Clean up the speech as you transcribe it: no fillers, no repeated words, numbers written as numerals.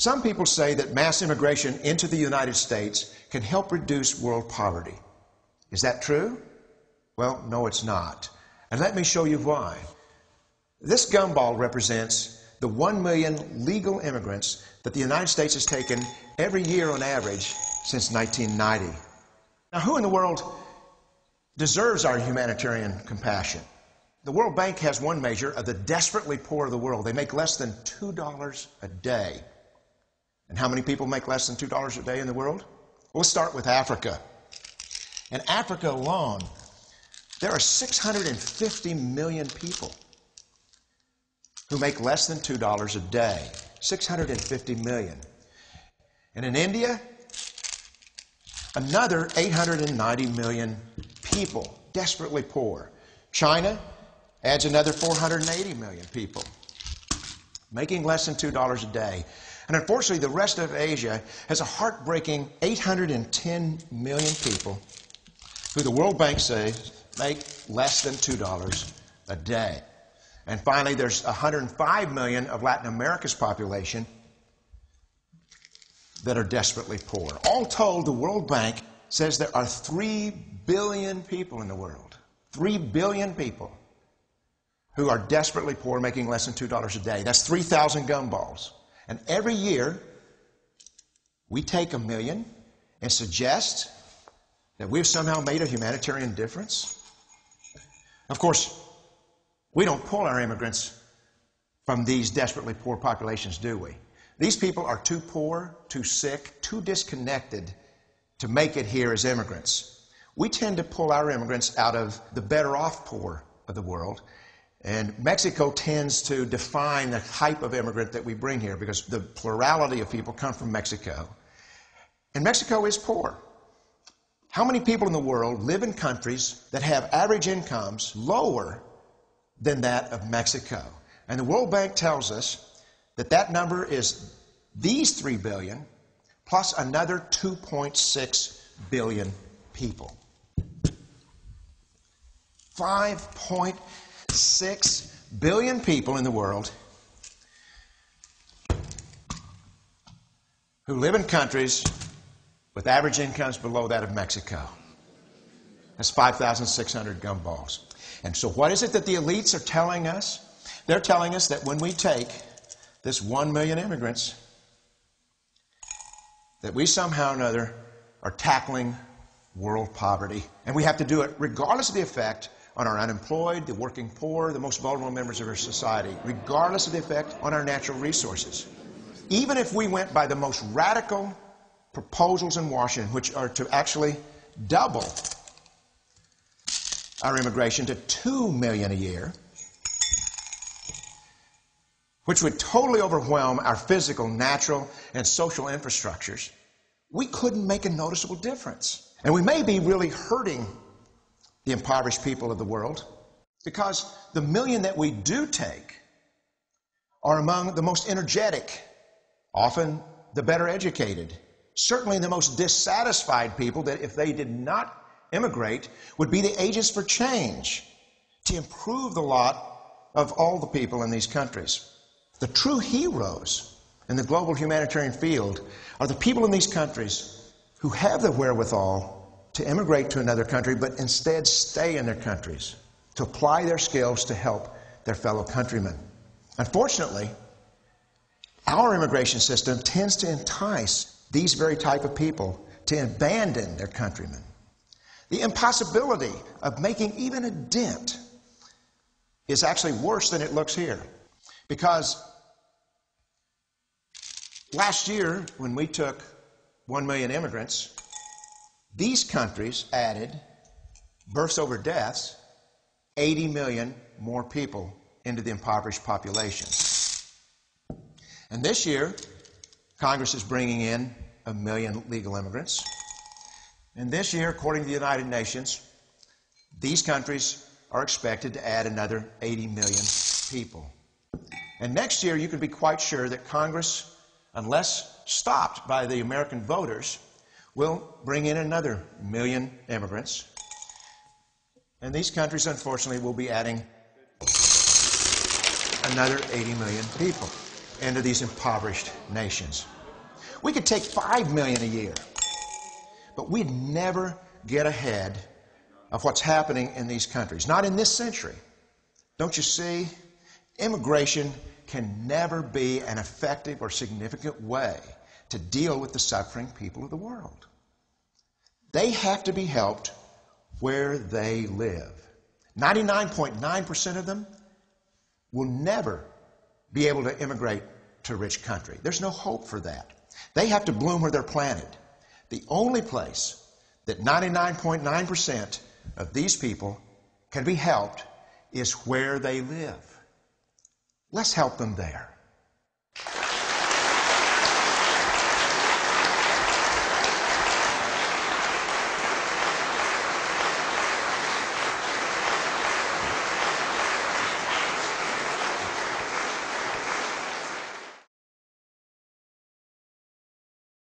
Some people say that mass immigration into the United States can help reduce world poverty. Is that true? Well, no, it's not. And let me show you why. This gumball represents the 1 million legal immigrants that the United States has taken every year on average since 1990. Now, who in the world deserves our humanitarian compassion? The World Bank has one measure of the desperately poor of the world. They make less than $2 a day. And how many people make less than $2 a day in the world? Well, let's start with Africa. In Africa alone, there are 650 million people who make less than $2 a day. 650 million. And in India, another 890 million people, desperately poor. China adds another 480 million people, making less than $2 a day. And unfortunately, the rest of Asia has a heartbreaking 810 million people who the World Bank says make less than $2 a day. And finally, there's 105 million of Latin America's population that are desperately poor. All told, the World Bank says there are 3 billion people in the world. 3 billion people who are desperately poor, making less than $2 a day. That's 3,000 gumballs. And every year, we take 1 million and suggest that we've somehow made a humanitarian difference. Of course, we don't pull our immigrants from these desperately poor populations, do we? These people are too poor, too sick, too disconnected to make it here as immigrants. We tend to pull our immigrants out of the better off poor of the world. And Mexico tends to define the type of immigrant that we bring here because the plurality of people come from Mexico. And Mexico is poor. How many people in the world live in countries that have average incomes lower than that of Mexico? And the World Bank tells us that that number is these 3 billion plus another 2.6 billion people. 5.6 billion people in the world who live in countries with average incomes below that of Mexico. That's 5,600 gumballs. And so what is it that the elites are telling us? They're telling us that when we take this 1 million immigrants, that we somehow or another are tackling world poverty. And we have to do it regardless of the effect on our unemployed, the working poor, the most vulnerable members of our society, regardless of the effect on our natural resources. Even if we went by the most radical proposals in Washington, which are to actually double our immigration to 2 million a year, which would totally overwhelm our physical, natural, and social infrastructures, we couldn't make a noticeable difference. And we may be really hurting the impoverished people of the world because the million that we do take are among the most energetic, often the better educated, certainly the most dissatisfied people that if they did not immigrate would be the agents for change to improve the lot of all the people in these countries. The true heroes in the global humanitarian field are the people in these countries who have the wherewithal to immigrate to another country, but instead stay in their countries, to apply their skills to help their fellow countrymen. Unfortunately, our immigration system tends to entice these very type of people to abandon their countrymen. The impossibility of making even a dent is actually worse than it looks here. Because last year, when we took 1 million immigrants, these countries added, births over deaths, 80 million more people into the impoverished population. And this year, Congress is bringing in 1 million legal immigrants. And this year, according to the United Nations, these countries are expected to add another 80 million people. And next year, you can be quite sure that Congress, unless stopped by the American voters, will bring in another 1 million immigrants. And these countries, unfortunately, will be adding another 80 million people into these impoverished nations. We could take 5 million a year. But we'd never get ahead of what's happening in these countries. Not in this century. Don't you see? Immigration can never be an effective or significant way to deal with the suffering people of the world. They have to be helped where they live. 99.9% of them will never be able to immigrate to a rich country. There's no hope for that. They have to bloom where they're planted. The only place that 99.9% of these people can be helped is where they live. Let's help them there.